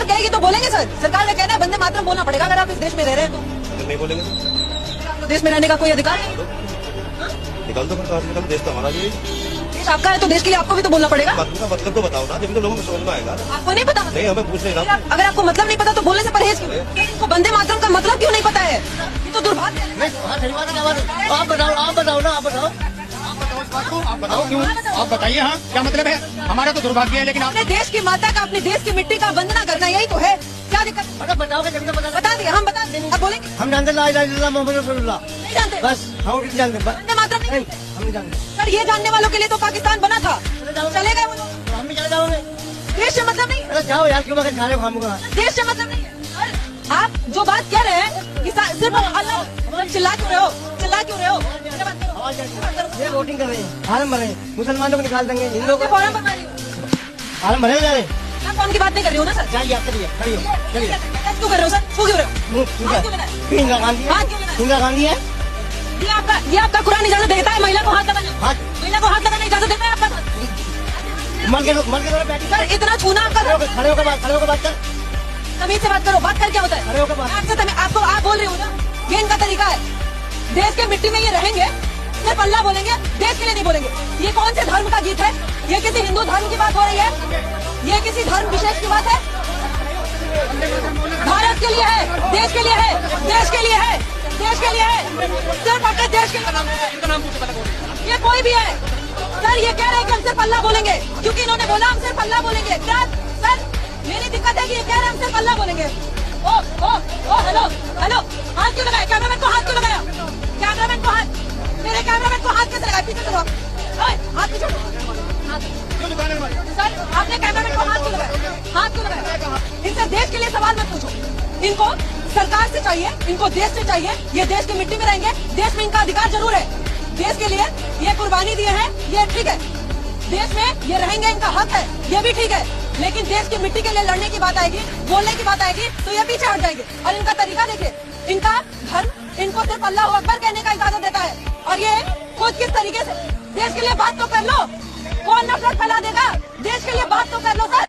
सरकार कहेगी तो बोलेंगे सर। सरकार ने कहना है वंदे मातरम बोलना पड़ेगा अगर आप इस देश में रह रहे हैं तो। अगर नहीं बोलेंगे तो देश में रहने का कोई अधिकार है? निकाल दो फिर, निकाल, देश तो हमारा भी है। देश आपका है तो देश के लिए आपको भी तो बोलना पड़ेगा। मतलब तो बताओ ना, जब तो लोगों को समझ में आएगा। आपको नहीं पता? नहीं, हमें पूछ नहीं रहा। अगर आपको मतलब नहीं पता तो बोलने से परहेज क्यों? इनको वंदे मातरम का मतलब क्यों नहीं पता है? ये तो दुर्भाग्य है। आप बताओ ना, आप बताओ क्यों? आप बताइए। हाँ, क्या मतलब है? हमारा तो दुर्भाग्य है, लेकिन अपने देश की माता का, अपने देश की मिट्टी का वंदना करना, यही तो है। क्या दिक्कत? बताओगे जब तक बता दिए, हम बता दें। अब बोलेंगे हम जानते ला इलाहा इल्लल्लाह मोहम्मद रसूलुल्लाह, नहीं जानते, बस हम नहीं जानते। वंदे मातरम नहीं। हम नहीं जानते। सर ये जानने वालों के लिए तो पाकिस्तान बना था, चले गए वो लोग। हम भी चले जाओगे? देश से मतलब नहीं है। अरे जाओ यार, क्यों बगैर खाने खाऊंगा? देश से मतलब नहीं है। सर, आप जो बात कह रहे हैं कि सिर्फ अल्लाह, चिल्ला क्यों रहे हो? चिल्ला क्यों रहे हो? मेरे बात करो। ये वोटिंग कर रहे हैं, फार्म भर रहे हैं, मुसलमानों को निकाल देंगे, हिंदुओं को फॉर्म भरवा रही हूँ। फार्म भरे जा रहे। मैं फॉर्म की बात नहीं कर रही हूँ ना सर। जाइए, आप करिए, खड़िए, चलिए। क्यों कर रहे हो सर? क्यों क्यों रहे हो? इंदिरा गांधी है, इंदिरा गांधी है। ये आपका कुरान इजाजत देता है महिला को हाथ लगाने? हाथ महिला को हाथ लगाने इजाजत देता है आपका? मर के बैठी सर इतना छूना आपका? खड़े होकर बात कर। तमीज से बात करो। बात कर क्या होता है? खड़े होकर बात। आपसे आपको आप बोल रही हो ना, ये इनका तरीका है। देश के मिट्टी में ये रहेंगे, सिर्फ अल्लाह बोलेंगे, देश के लिए नहीं बोलेंगे। ये कौन से धर्म का गीत है? ये किसी हिंदू धर्म की बात हो रही है? ये किसी धर्म विशेष की बात है? भारत के लिए है, देश के लिए है, देश के लिए है, देश के लिए है, सिर्फ अपने देश के लिए। ये कोई भी है सर, ये कह रहे हैं कि हम सिर्फ अल्लाह बोलेंगे, क्योंकि इन्होंने बोला हम सिर्फ अल्लाह बोलेंगे। क्या सर, मेरी दिक्कत है कि ये कह रहे हैं हम सिर्फ अल्लाह बोलेंगे। ओ हेलो, हाथ क्यों लगाया? कैमरामैन को हाथ क्यों लगाया? कैमरामैन को हाथ, मेरे कैमरामैन को हाथ कैसे लगाया? पीछे चलो, हाथ पीछे। सर आपने कैमरामैन को हाथ क्यों लगाया? हाथ क्यों लगाया? इनसे देश के लिए सवाल मत पूछो। इनको सरकार से चाहिए, इनको देश से चाहिए। ये देश की मिट्टी में रहेंगे, देश में इनका अधिकार जरूर है। देश के लिए ये कुर्बानी दिए हैं, ये ठीक है। देश में ये रहेंगे, इनका हक है, ये भी ठीक है। लेकिन देश की मिट्टी के लिए लड़ने की बात आएगी, बोलने की बात आएगी तो ये पीछे हट जाएंगे। और इनका तरीका देखिए, इनका धर्म इनको सिर्फ अल्लाह अकबर कहने का इजाजत देता है। और ये खुद किस तरीके से, देश के लिए बात तो कर लो, कौन नफरत फैला देगा? देश के लिए बात तो कर लो सर।